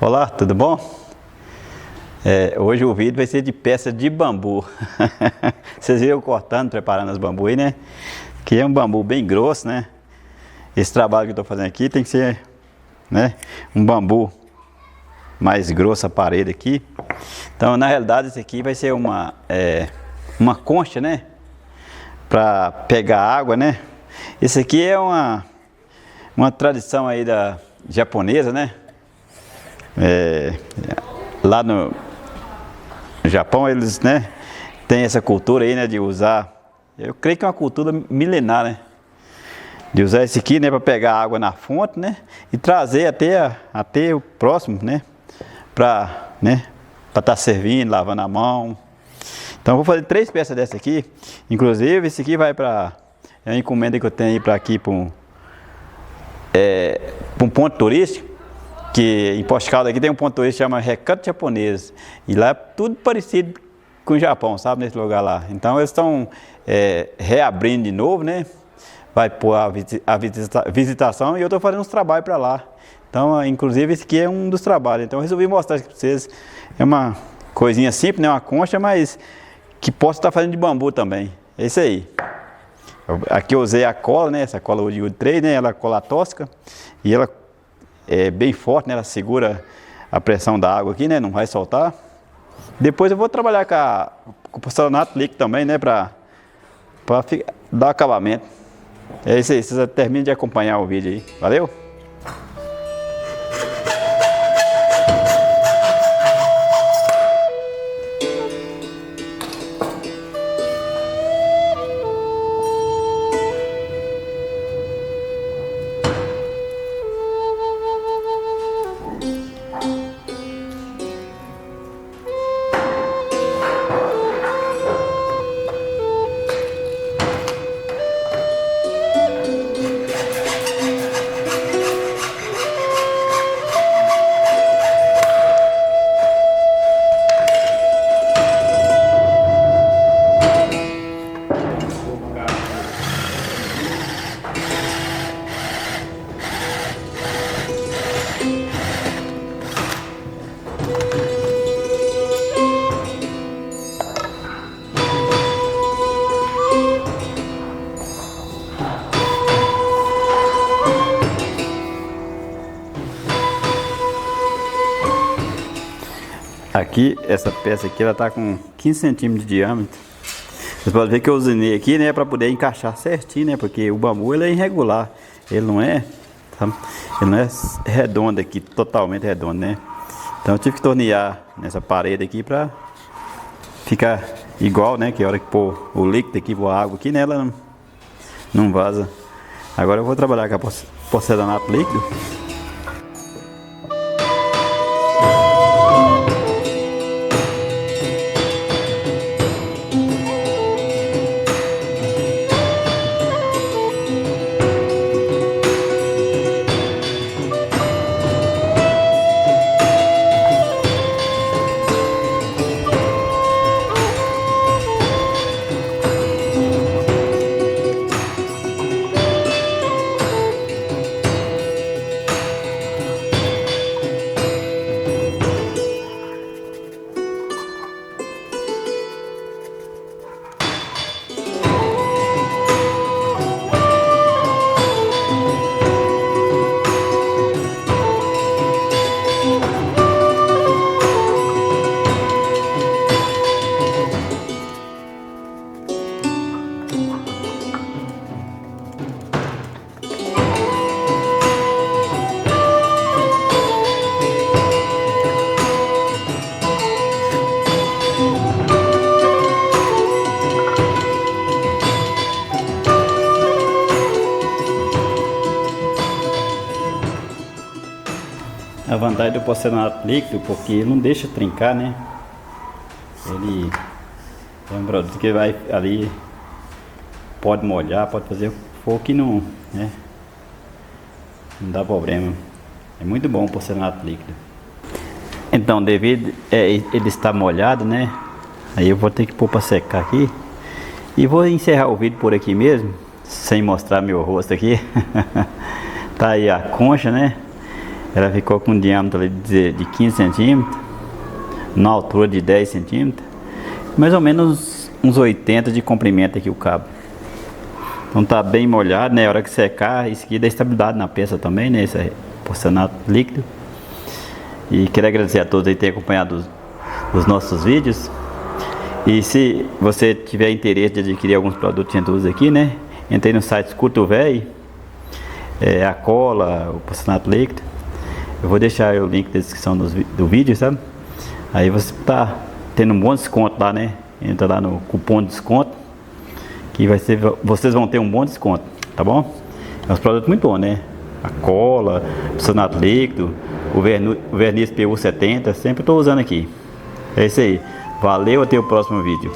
Olá, tudo bom? Hoje o vídeo vai ser de peça de bambu. Vocês viram eu cortando, preparando as bambu aí, né? Que é um bambu bem grosso, né? Esse trabalho que eu estou fazendo aqui tem que ser, né, um bambu mais grosso a parede aqui. Então, na realidade, esse aqui vai ser uma concha, né? Para pegar água, né? Esse aqui é uma tradição aí da japonesa, né? Lá no Japão eles, né, tem essa cultura aí, né, de usar, eu creio que é uma cultura milenar, né, de usar esse aqui, né, para pegar água na fonte, né, e trazer até o próximo, né, para estar servindo, lavando a mão. Então eu vou fazer 3 peças dessa aqui. Inclusive esse aqui vai para, é uma encomenda que eu tenho aí para aqui, para para um ponto turístico, que em Poços de Caldas aqui tem um ponto turístico que chama Recanto Japonês, e lá é tudo parecido com o Japão, sabe, nesse lugar lá. Então eles estão reabrindo de novo, né? Vai pôr a visitação, e eu estou fazendo uns trabalhos para lá. Então, inclusive, esse aqui é um dos trabalhos. Então eu resolvi mostrar aqui para vocês. É uma coisinha simples, né? Uma concha, mas que posso estar fazendo de bambu também. É isso aí. Aqui eu usei a cola, né? Essa cola de Wood 3, né? Ela é cola tóxica, e ela é bem forte, né? Ela segura a pressão da água aqui, né? Não vai soltar. Depois eu vou trabalhar com o porcelanato líquido também, né? Para dar acabamento. É isso aí. Vocês terminam de acompanhar o vídeo aí. Valeu? Aqui, essa peça aqui, ela tá com 15 centímetros de diâmetro. Vocês podem ver que eu usinei aqui, né, para poder encaixar certinho, né, porque o bambu ele é irregular, ele não é redondo aqui, totalmente redondo, né. Então eu tive que tornear nessa parede aqui para ficar igual, né, que a hora que pôr o líquido aqui, pôr a água aqui, né, ela não vaza. Agora eu vou trabalhar com a porcelanato líquido. A vantagem do porcelanato líquido, porque ele não deixa trincar, né? Ele é um produto que vai ali, pode molhar, pode fazer o que for que não, né? Não dá problema. É muito bom o porcelanato líquido. Então, devido ele estar molhado, né? Aí eu vou ter que pôr para secar aqui. E vou encerrar o vídeo por aqui mesmo, sem mostrar meu rosto aqui. Tá aí a concha, né? Ela ficou com um diâmetro de 15 centímetros, na altura de 10 centímetros, mais ou menos uns 80 de comprimento aqui o cabo. Então tá bem molhado, né? A hora que secar, isso aqui dá estabilidade na peça também, né? Esse é porcelanato líquido. E quero agradecer a todos aí por terem acompanhado os nossos vídeos. E se você tiver interesse de adquirir alguns produtos que a gente usa aqui, né? Entrei no site Escuta Véi, a cola, o porcelanato líquido. Eu vou deixar o link na descrição do vídeo, sabe? Aí você tá tendo um bom desconto lá, né? Entra lá no cupom de desconto, que vocês vão ter um bom desconto, tá bom? É um produto muito bom, né? A cola, o porcelanato líquido, o verniz PU 70, sempre estou usando aqui. É isso aí. Valeu, até o próximo vídeo.